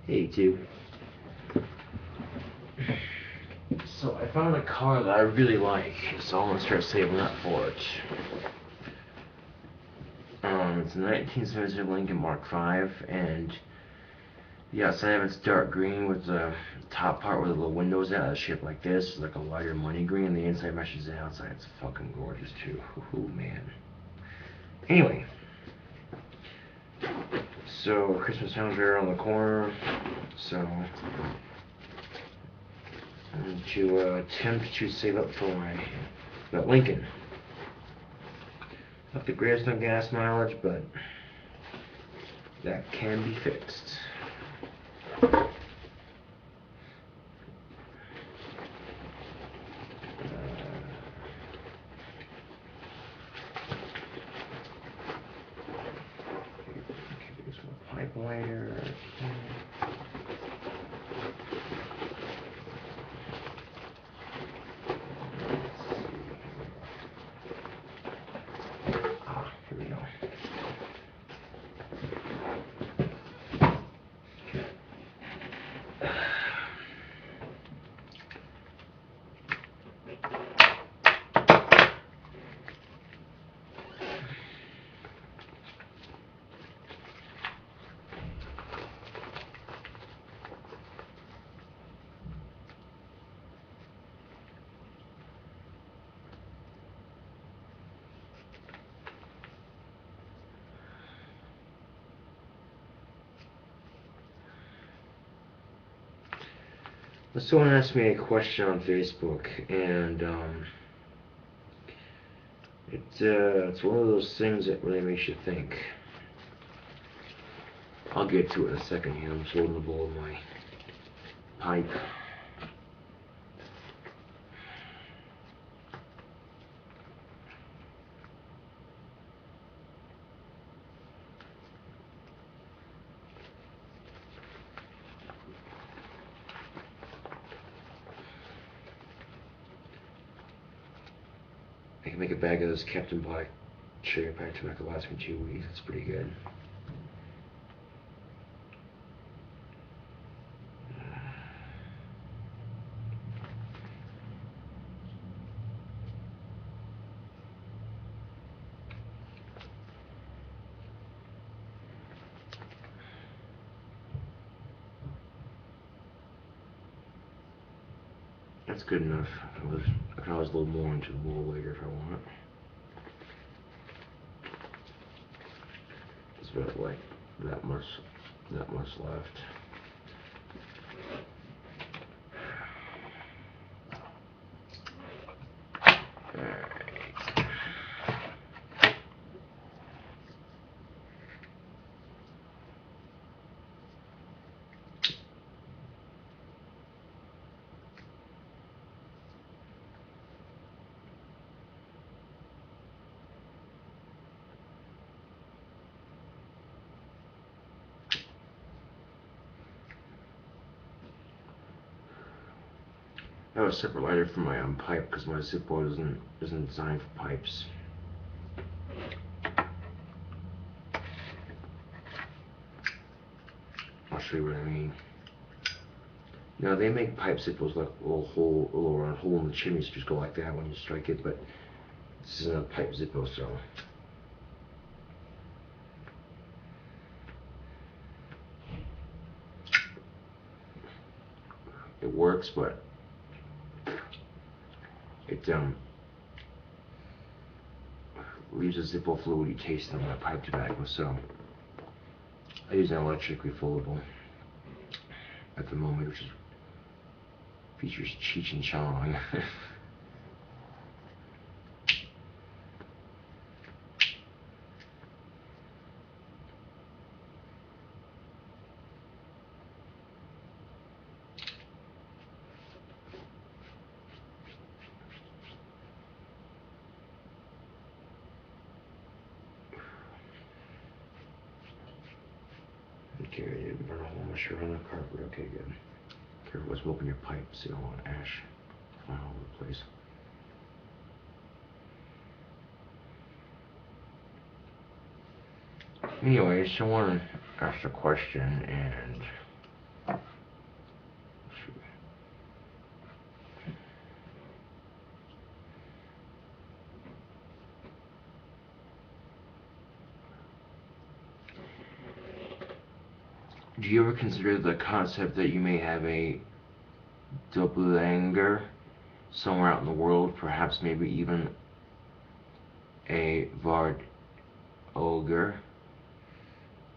Hey, too. So I found a car that I really like, so I'm gonna start saving up for it. It's a 1970 Lincoln Mark V, and the outside of it's dark green with the top part where the little windows at, shaped like this, like a lighter money green, and the inside matches the outside. It's fucking gorgeous too. Ooh, man. Anyway, so Christmas time's right around the corner, so I'm going to attempt to save up for that Lincoln. Not the greatest on gas mileage, but that can be fixed. Pipe lighter. Here we go. Someone asked me a question on Facebook, and it's one of those things that really makes you think. I'll get to it in a second here. I'm just holding the bowl of my pipe. I can make a bag of this Captain Black cherry pie tobacco last me 2 weeks. That's pretty good. That's good enough. I can always load more into the bowl later if I want. It's about like that much left. I have a separate lighter for my pipe because my Zippo isn't designed for pipes. I'll show you what I mean. Now they make pipe Zippos like a little round hole in the chimney, so just go like that when you strike it. But this isn't a pipe Zippo, so. It works, but it leaves a Zippo fluidy taste on my pipe tobacco, so I use an electric refillable at the moment, which features Cheech and Chong. Okay, you didn't burn a hole in my shirt on the carpet. Okay, good. Careful with smoking your pipe so you don't want ash flying all over the place. Anyways, someone asked a question, and Do you ever consider the concept that you may have a doppelganger somewhere out in the world, perhaps maybe even a Vard ogre?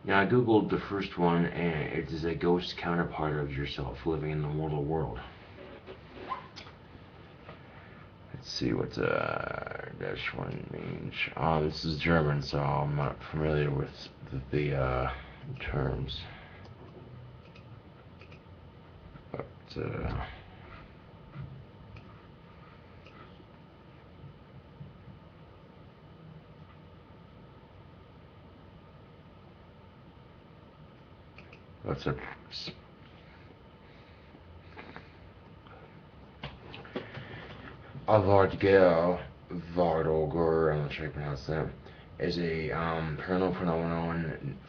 Now, I googled the first one, and it is a ghost counterpart of yourself living in the mortal world. Let's see what -1 means. This is German, so I'm not familiar with the terms. But what's a Vardgel, Vardogre, I'm not sure how to pronounce that, is a paranormal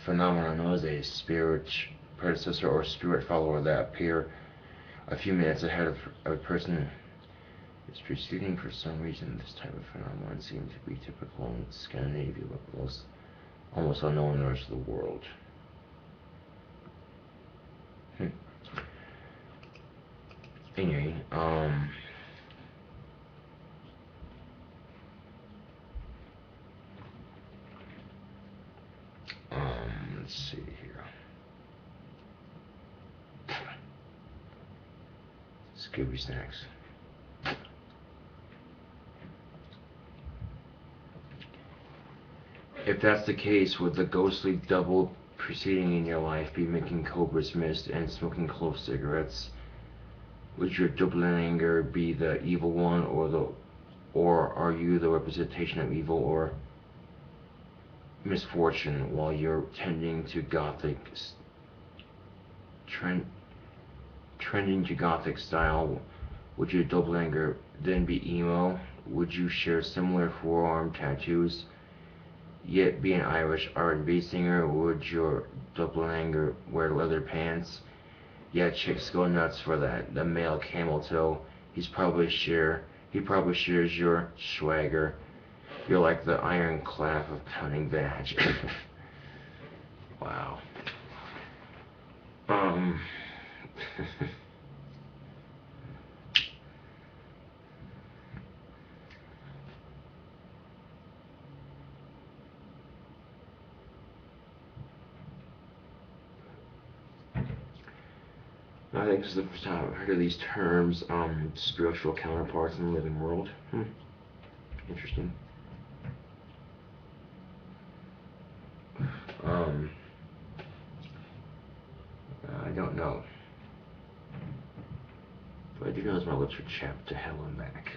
phenomenon known as a spirit predecessor or spirit follower that appear a few minutes ahead of a person is preceding. For some reason, this type of phenomenon seems to be typical in Scandinavia, but almost unknown in the rest of the world. Anyway, let's see here. Scooby Snacks. If that's the case, would the ghostly double preceding in your life be making cobras mist and smoking clove cigarettes? Would your doppelganger be the evil one, or are you the representation of evil or misfortune while you're trending to gothic style? Would your doppelganger then be emo? Would you share similar forearm tattoos, yet be an Irish R&B singer? Would your doppelganger wear leather pants? Yeah, chicks go nuts for that. The male camel toe. He probably shares your swagger. You're like the ironclad of pounding badge. Wow. I think this is the first time I've heard of these terms, spiritual counterparts in the living world. Interesting. I don't know. But I do know my lips are chapped to hell and back.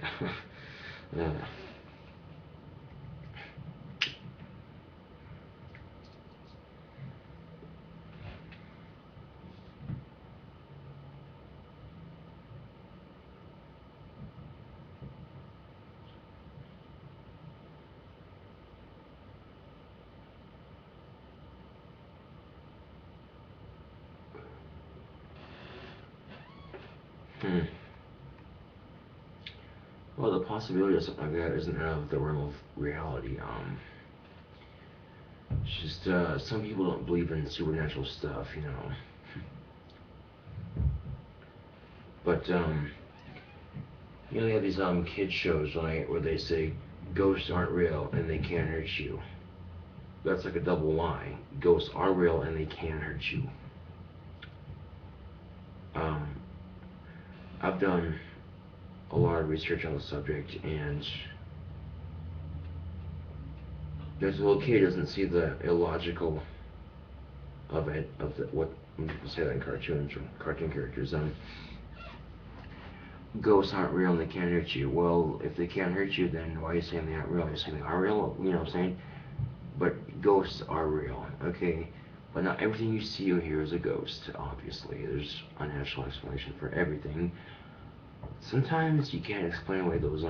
Well, the possibility of something like that isn't out of the realm of reality. It's just some people don't believe in supernatural stuff, you know. But you know, they have these kid shows, right, where they say ghosts aren't real and they can't hurt you. That's like a double lie. Ghosts are real and they can hurt you. I've done a lot of research on the subject, and this little kid doesn't see the illogical of it, what when people say that in cartoons or cartoon characters. Ghosts aren't real and they can't hurt you. Well, if they can't hurt you, then why are you saying they aren't real? You're saying they are real, you know what I'm saying? But ghosts are real, okay? But not everything you see or hear is a ghost, obviously. There's a natural explanation for everything. Sometimes you can't explain away those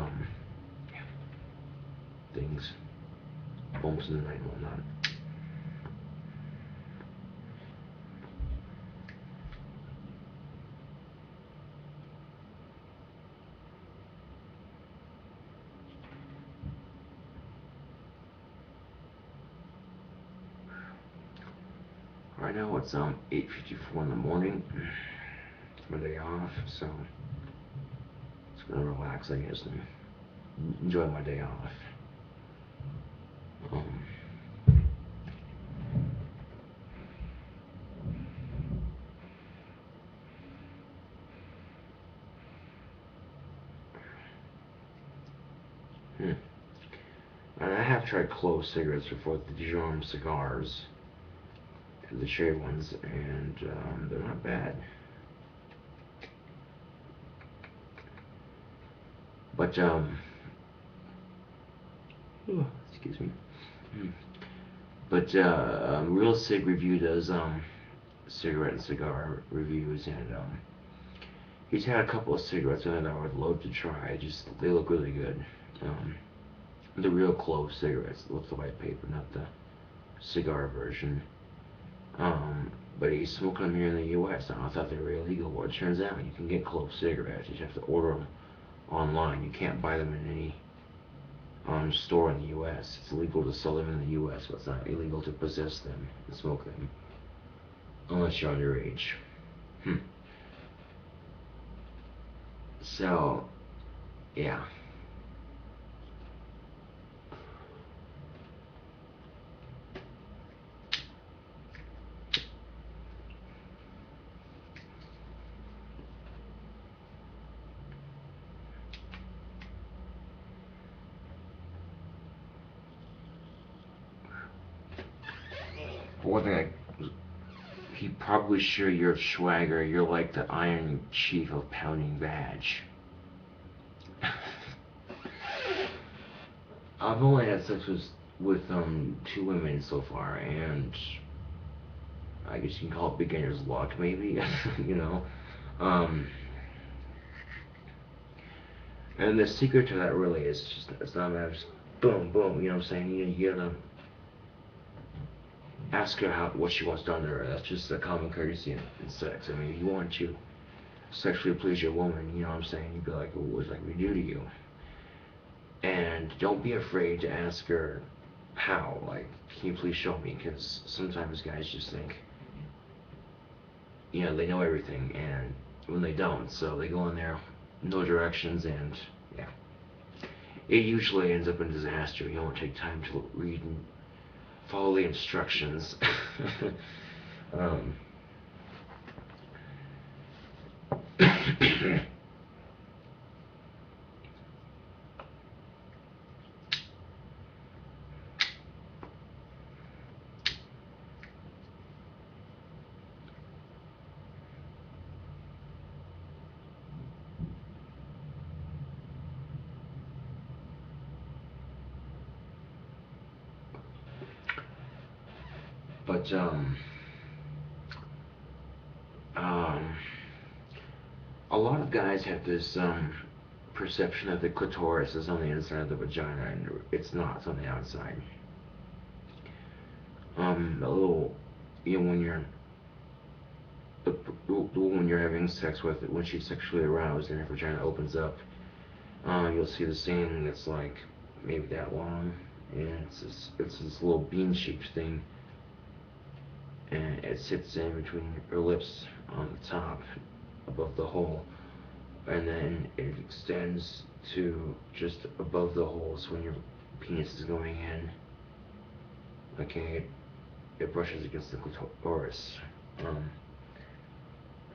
things. Bumps in the night and whatnot. Alright, know it's 8:54 in the morning. It's my day off, so just gonna relax, I guess, and enjoy my day off. And I have tried clove cigarettes before, the Dijon cigars, the cherry ones, and they're not bad. But excuse me. But Real Cig Review does cigarette and cigar reviews, and he's had a couple of cigarettes in it that I would love to try. They look really good. The real clove cigarettes with the white paper, not the cigar version. But he's smoking them here in the U.S. I thought they were illegal. Well, it turns out you can get clove cigarettes. You just have to order them online. You can't buy them in any store in the U.S. It's illegal to sell them in the U.S., but it's not illegal to possess them and smoke them unless you're underage. So, yeah. For one thing, he probably sure you're a swagger. You're like the Iron Chief of pounding vag. I've only had sex with 2 women so far, and I guess you can call it beginner's luck, maybe. You know. And the secret to that really is just, it's not a matter of just boom, boom. You know what I'm saying? You gotta ask her what she wants done to her. That's just a common courtesy in sex. I mean, if you want to sexually please your woman, you know what I'm saying? You'd be like, well, what would you like me to do to you? And don't be afraid to ask her how. Like, can you please show me? Because sometimes guys just think, you know, they know everything, and when they don't, so they go in there, no directions, and yeah, it usually ends up in disaster. You don't take time to read and follow the instructions. But a lot of guys have this perception that the clitoris is on the inside of the vagina, and it's not. It's on the outside. A little, you know, when you're having sex with it, when she's sexually aroused and her vagina opens up, you'll see the same that's like maybe that long, and it's this little bean-shaped thing, and it sits in between her lips on the top, above the hole, and then it extends to just above the hole. So when your penis is going in, okay, it brushes against the clitoris.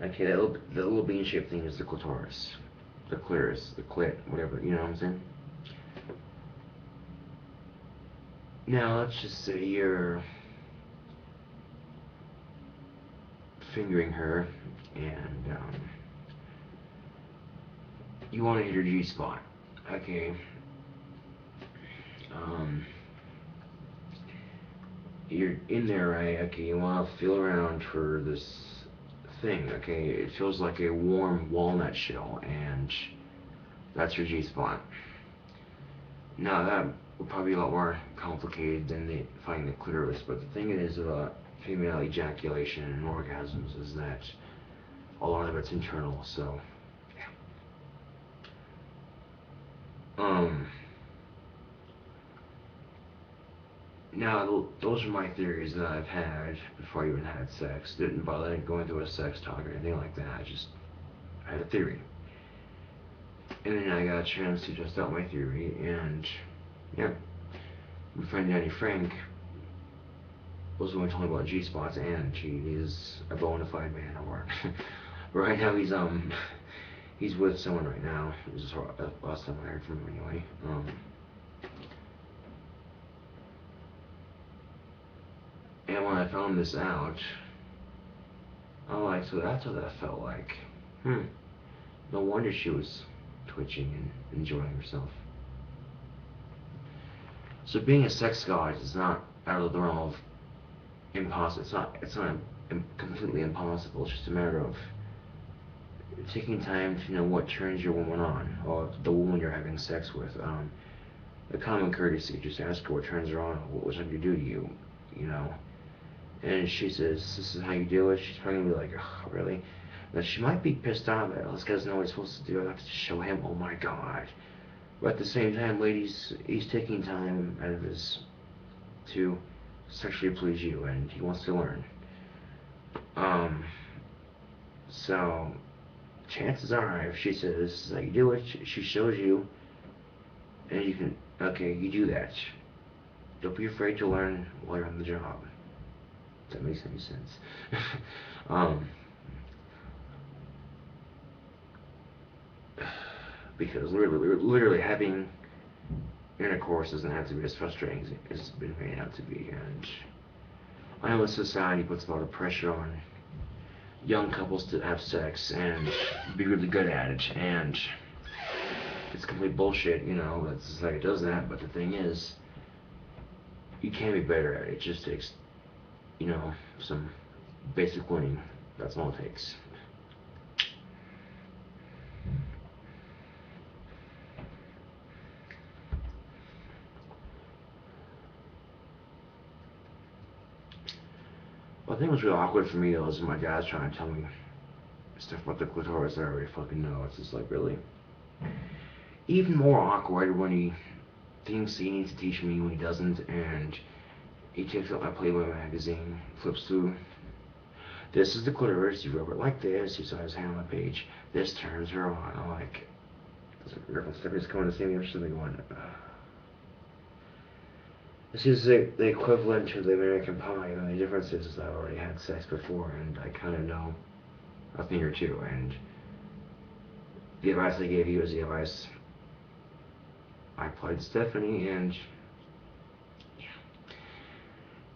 Okay, that little bean-shaped thing is the clitoris, the clitoris, the clit, whatever. You know what I'm saying? Now let's just say you're fingering her, and you want to hit her G-spot. Okay. You're in there, right? Okay, you want to feel around for this thing. Okay, it feels like a warm walnut shell, and that's your G-spot. Now that would probably be a lot more complicated than finding the clitoris, but the thing is about female ejaculation and orgasms is that a lot of it's internal. So Now, those are my theories that I've had before I even had sex. Didn't bother going through a sex talk or anything like that. I just had a theory. And then I got a chance to test out my theory, and yeah, my friend Danny Frank was the one who told me about G-spots, and he is a bona fide man at work. Right now he's with someone right now. This is the last time I heard from him anyway. And when I found this out, I'm like, so that's what that felt like. No wonder she was twitching and enjoying herself. So being a sex god is not out of the realm of impossible. It's not completely impossible. It's just a matter of taking time to know what turns your woman on, or the woman you're having sex with. A common courtesy, just ask her what turns her on, what was something to do to you, you know. And she says, this is how you do it. She's probably gonna be like, oh, really? Now she might be pissed off at us because know what he's supposed to do. I have to show him, oh my god. But at the same time, ladies, he's taking time out of his to sexually please you, and he wants to learn. So chances are, if she says this is how you do it, she shows you, and you can, okay, you do that. Don't be afraid to learn while you're on the job. If that makes any sense. Because literally having intercourse doesn't have to be as frustrating as it's been made out to be. And I know society puts a lot of pressure on young couples to have sex and be really good at it, and it's complete bullshit, you know, that society does that. But the thing is, you can be better at it. It just takes, you know, some basic learning. That's all it takes. Well, I think what's really awkward for me though is my dad's trying to tell me stuff about the clitoris that I already fucking know. It's just like, really. Even more awkward when he thinks he needs to teach me when he doesn't, and he takes out my Playboy magazine, flips through. This is the clitoris. You rub it like this. You saw his hand on the page. This turns her on. I'm like, does it reference Stephanie's coming to see me or something going? This is the equivalent to the American Pie, and the difference is I've already had sex before, and I kind of know a thing or two, and the advice I gave you is the advice I applied to Stephanie, and yeah.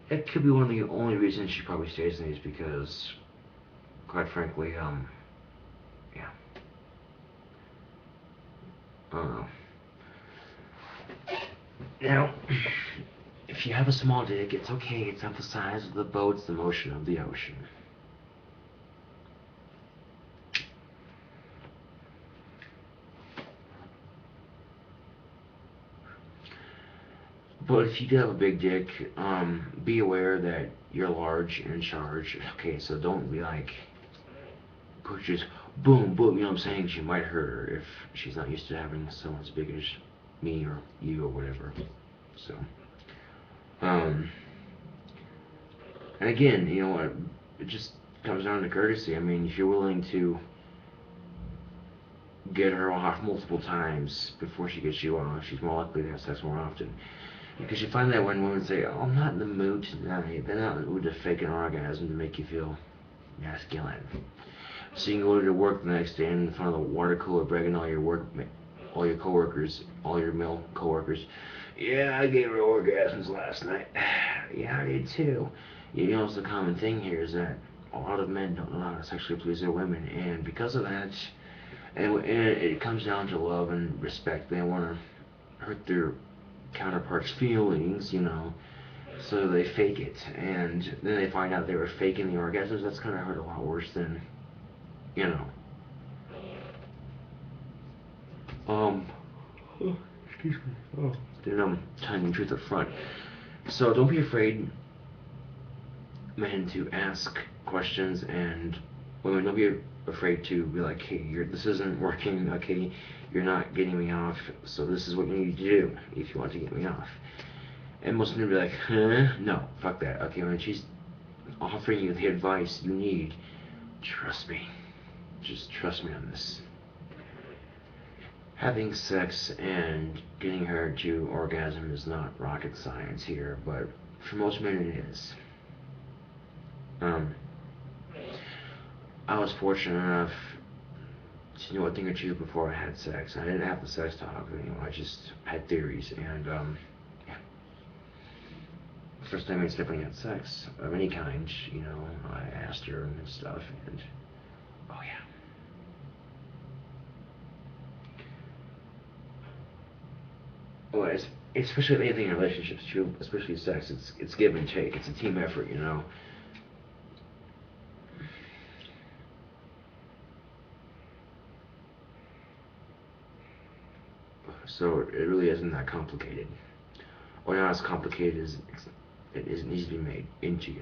It could be one of the only reasons she probably stays in these, because, quite frankly, yeah. I don't know. Now, if you have a small dick, it's okay. It's not the size of the boat, it's the motion of the ocean. But if you do have a big dick, be aware that you're large and in charge. Okay, so don't be like, just boom, boom, you know what I'm saying? She might hurt her if she's not used to having someone as big as me or you or whatever. So, and again, you know what? It just comes down to courtesy. I mean, if you're willing to get her off multiple times before she gets you off, she's more likely to have sex more often. Because you find that when women say, oh, I'm not in the mood tonight, they're not in the mood to fake an orgasm to make you feel masculine. So you can go to work the next day in front of the water cooler bragging all your coworkers, all your male coworkers. Yeah, I gave her orgasms last night. Yeah, I did too. You know, it's the common thing here is that a lot of men don't know how to sexually please their women, and because of that, and it comes down to love and respect. They want to hurt their counterparts' feelings, you know, so they fake it, and then they find out they were faking the orgasms. That's gonna hurt a lot worse than, you know. Excuse me. Oh, then I'm telling the truth up front. So don't be afraid, men, to ask questions, and women, don't be afraid to be like, hey, this isn't working, okay, you're not getting me off, so this is what you need to do if you want to get me off. And most men will be like, huh? No, fuck that. Okay, when she's offering you the advice you need, trust me. Just trust me on this. Having sex and getting her to orgasm is not rocket science here, but for most men it is. I was fortunate enough to know a thing or two before I had sex. I didn't have the sex talk, I just had theories, and yeah. First time I definitely had sex of any kind, I asked her and stuff, and oh yeah. Well, especially anything in relationships too, especially sex, it's give and take. It's a team effort, So it really isn't that complicated. Or not as complicated as it needs to be made into.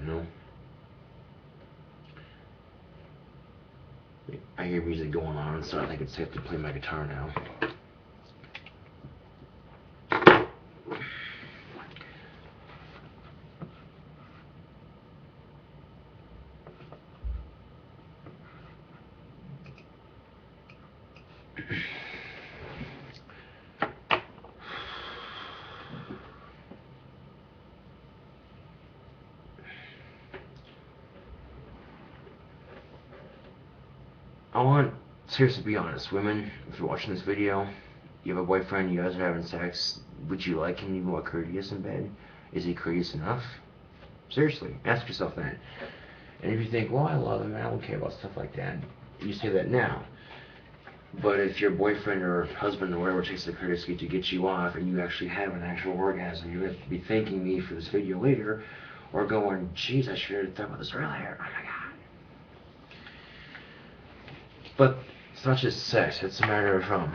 I hear music going on, so I think it's safe to play my guitar now. I want, seriously, be honest, women, if you're watching this video, you have a boyfriend, you guys are having sex, would you like him to be more courteous in bed? Is he courteous enough? Seriously, ask yourself that. And if you think, well, I love him, I don't care about stuff like that, you say that now. But if your boyfriend or husband or whatever takes the courtesy to get you off and you actually have an actual orgasm, you're going to be thanking me for this video later, or going, jeez, I should have thought about this earlier, oh my god. But it's not just sex, it's a matter of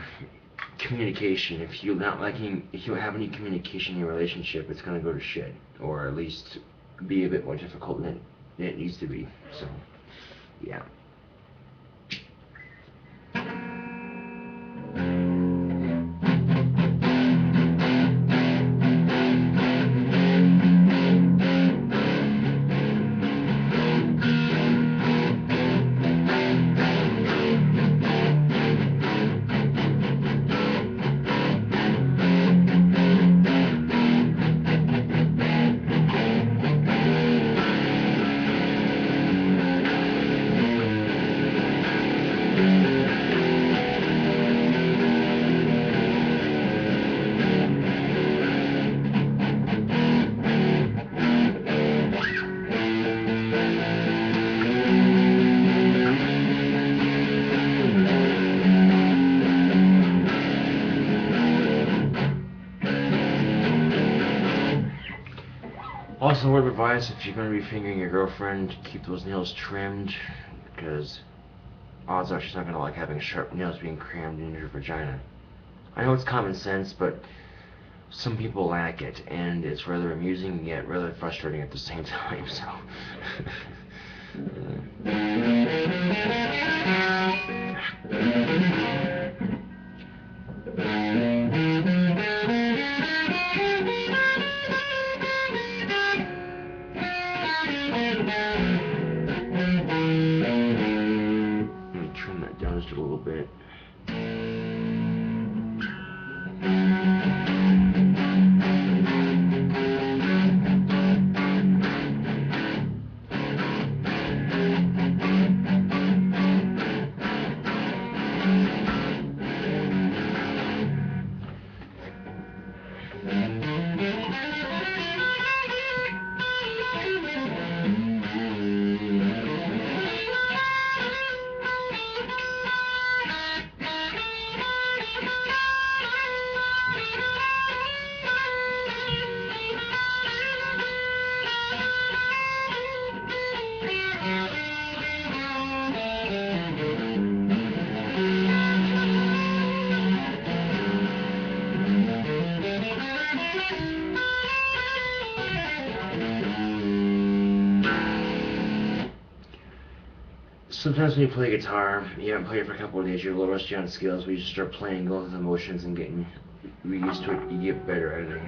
communication. If you don't have any communication in your relationship, it's gonna go to shit, or at least be a bit more difficult than it needs to be. So, yeah. Also, word of advice, if you're going to be fingering your girlfriend, keep those nails trimmed, because odds are she's not going to like having sharp nails being crammed into her vagina. I know it's common sense, but some people lack it, and it's rather amusing yet rather frustrating at the same time, so... a little bit. Sometimes when you play guitar, you haven't played it for a couple of days, you're a little rusty on skills, but you just start playing, going through the motions and getting you're used to it, you get better at it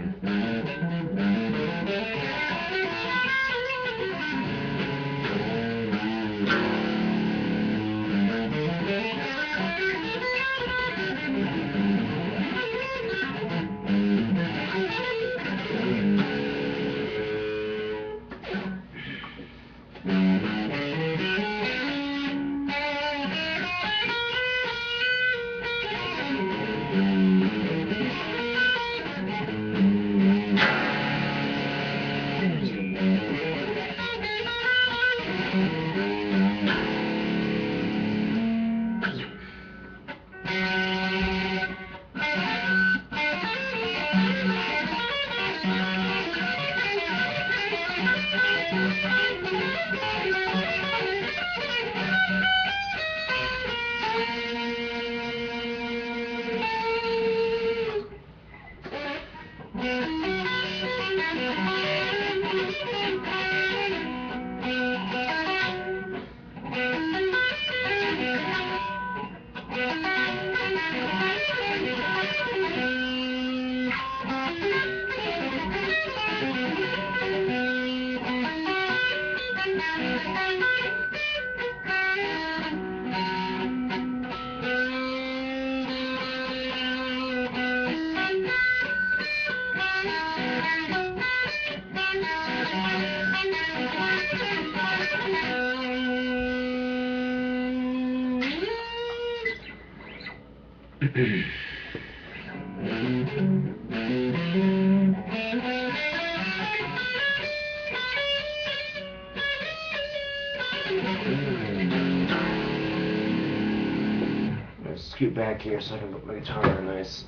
Let's scoot back here so I can put my guitar on a nice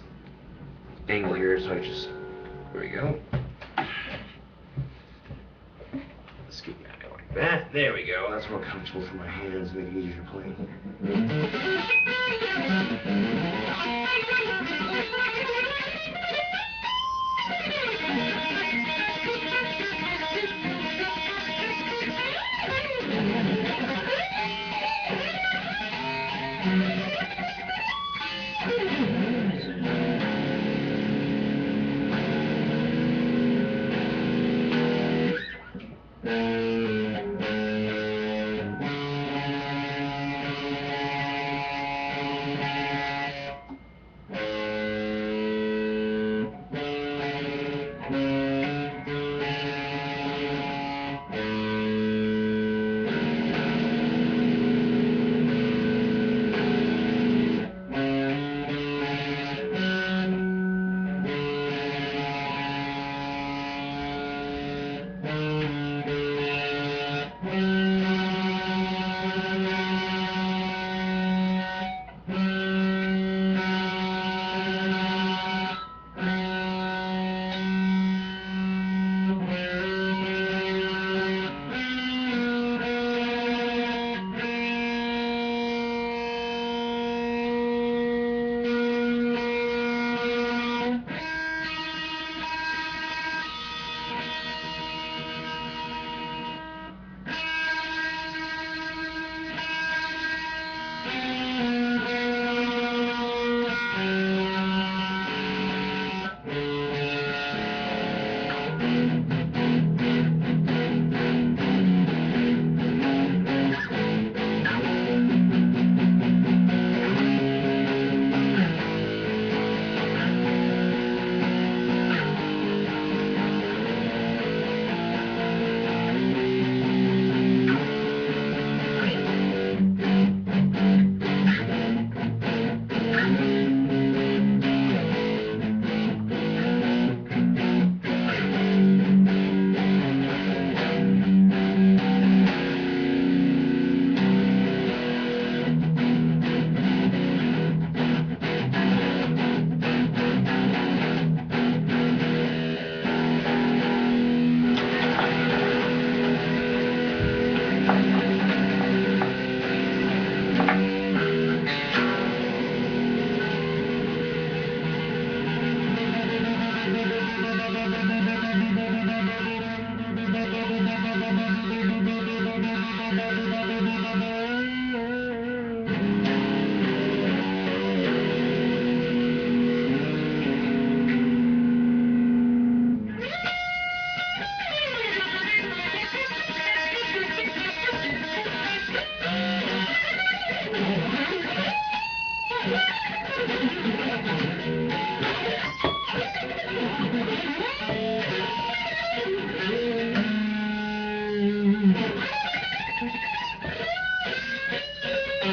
angle here, so I just, there we go. Scoot back like that, there we go, that's more comfortable for my hands, make it easier to play. Nice.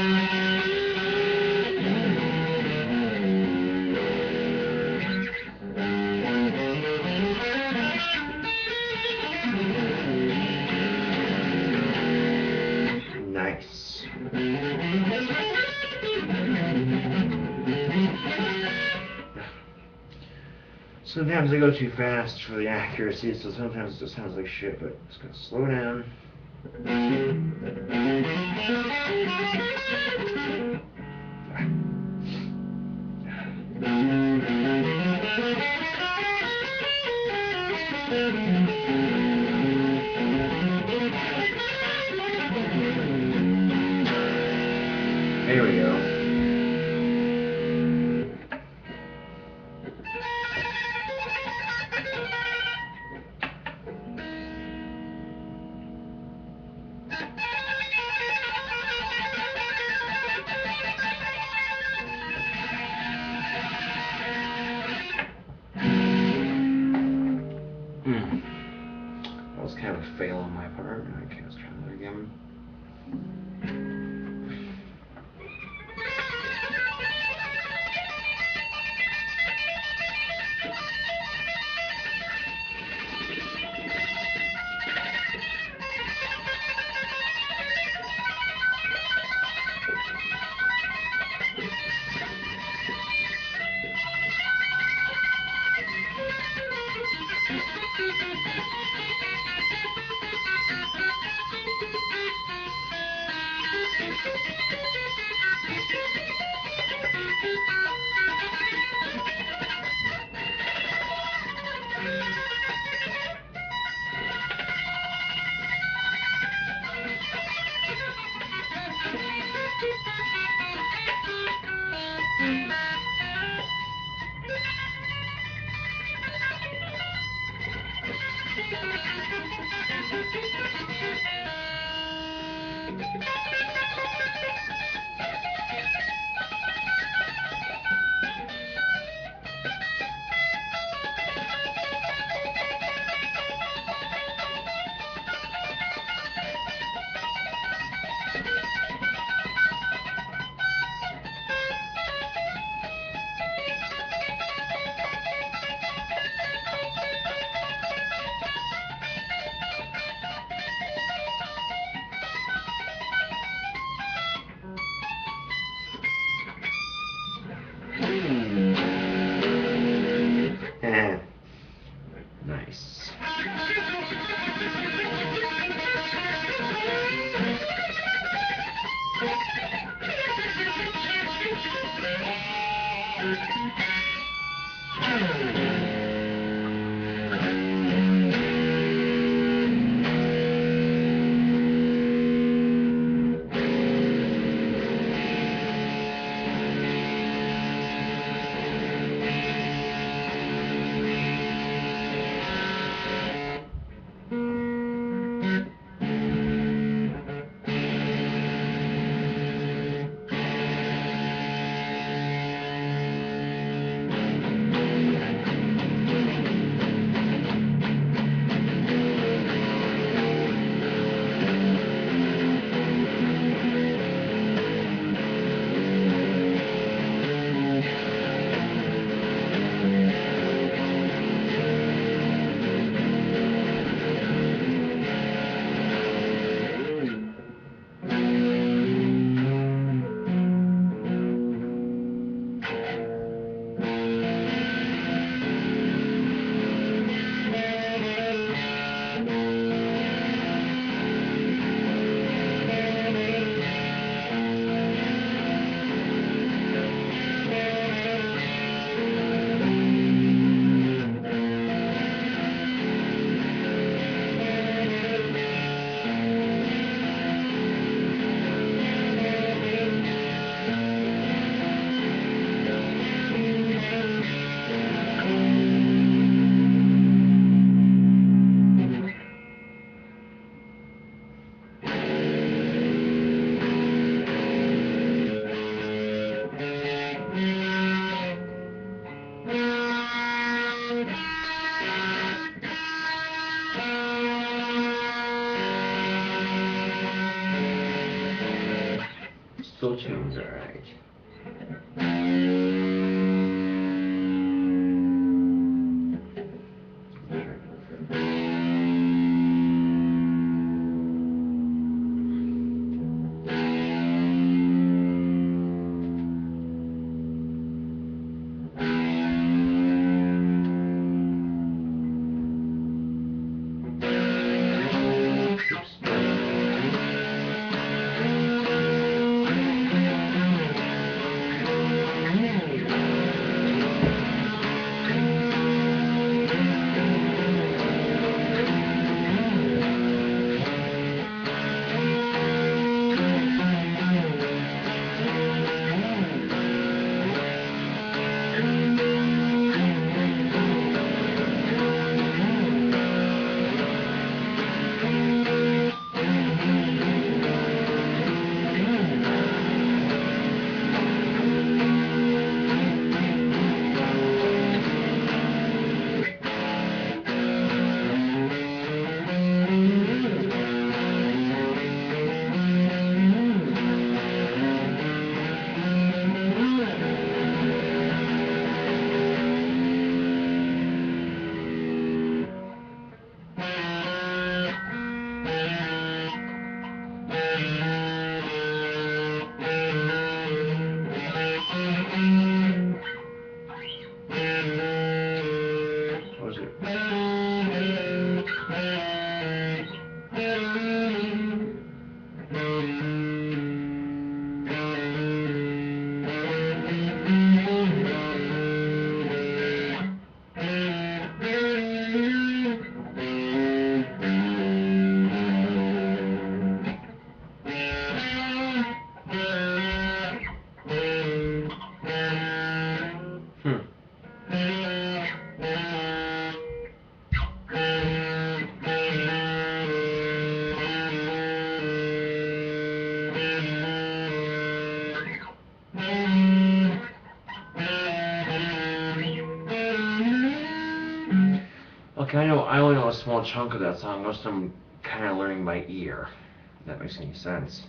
Sometimes I go too fast for the accuracy, so sometimes it just sounds like shit, but it's gonna slow down. There we go. That was kind of a fail on my part. Okay, let's try that again. Nice. slow tunes, alright. Okay, I only know a small chunk of that song. Most of them kind of learning by ear. If that makes any sense.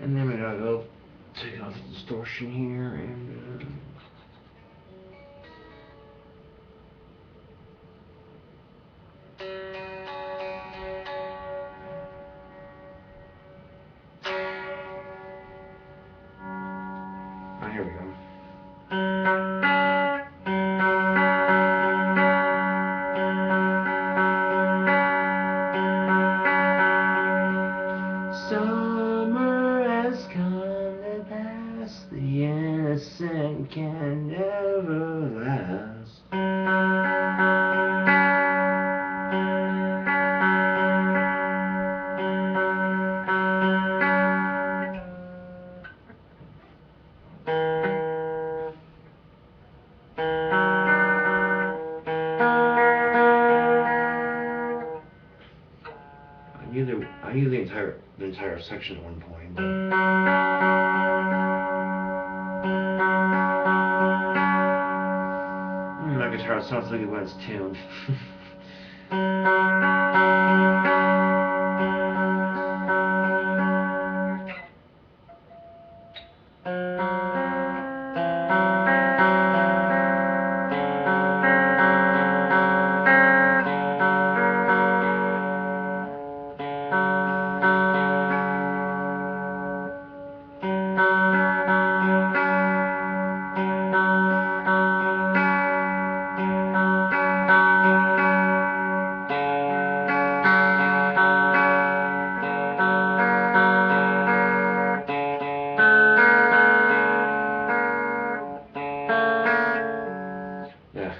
And then we gotta go take off the distortion here and here we go. Summer has come to pass, the innocent can never last. I knew the entire section at one point, but my guitar sounds like it when it's tuned. Yeah,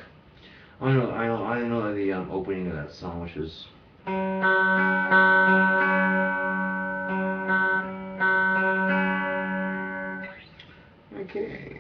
I know the opening of that song, which is. Okay.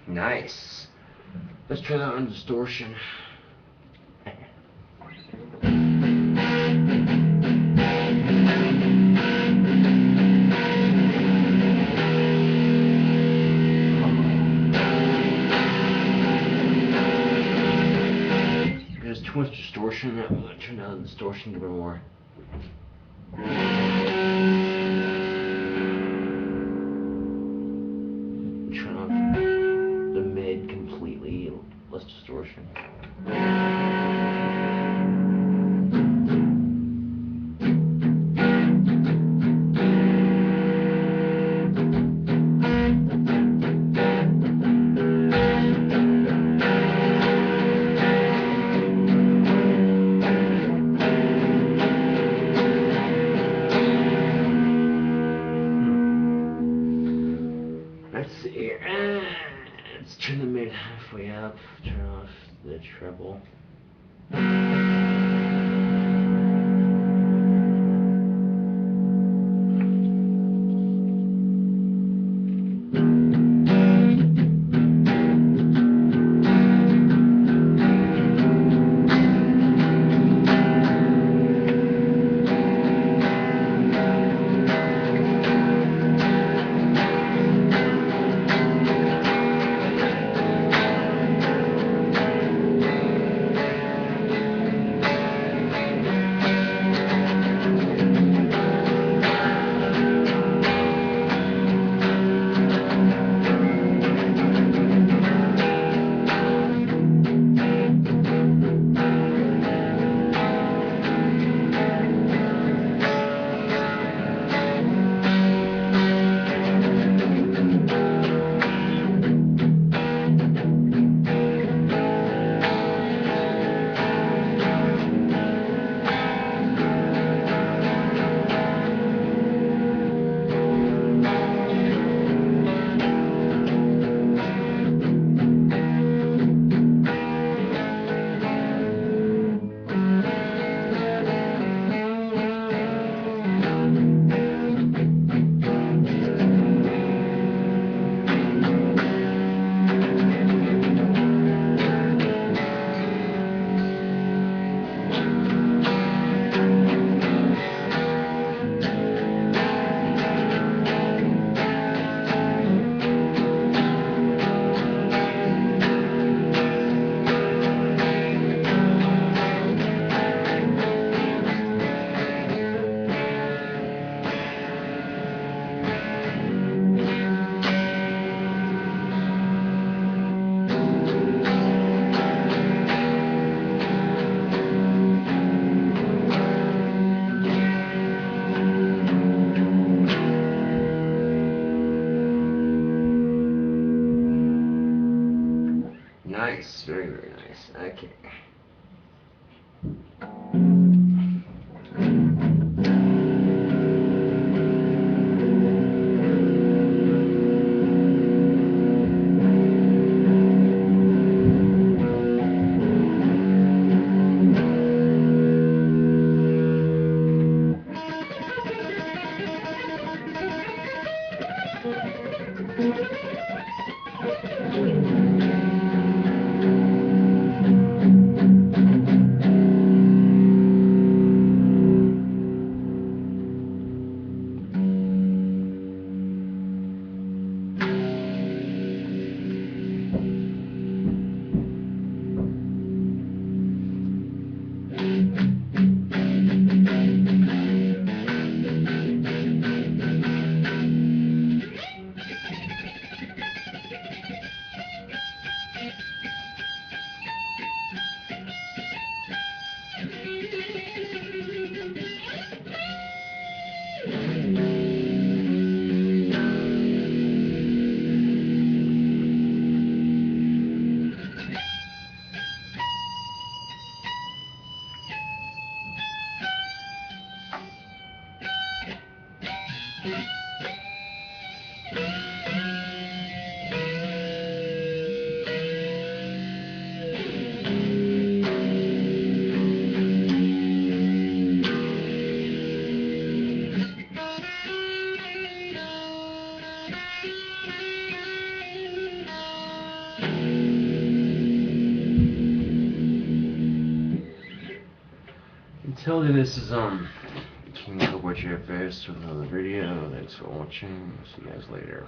Nice. Let's try that on distortion. There's too much distortion. I'm going to turn down the distortion a bit more. Turn off the mid completely, less distortion. Let's see. Let's turn the mid halfway up. Turn off the treble. Till then, this is KingCobraJFS with another video. Thanks for watching. See you guys later.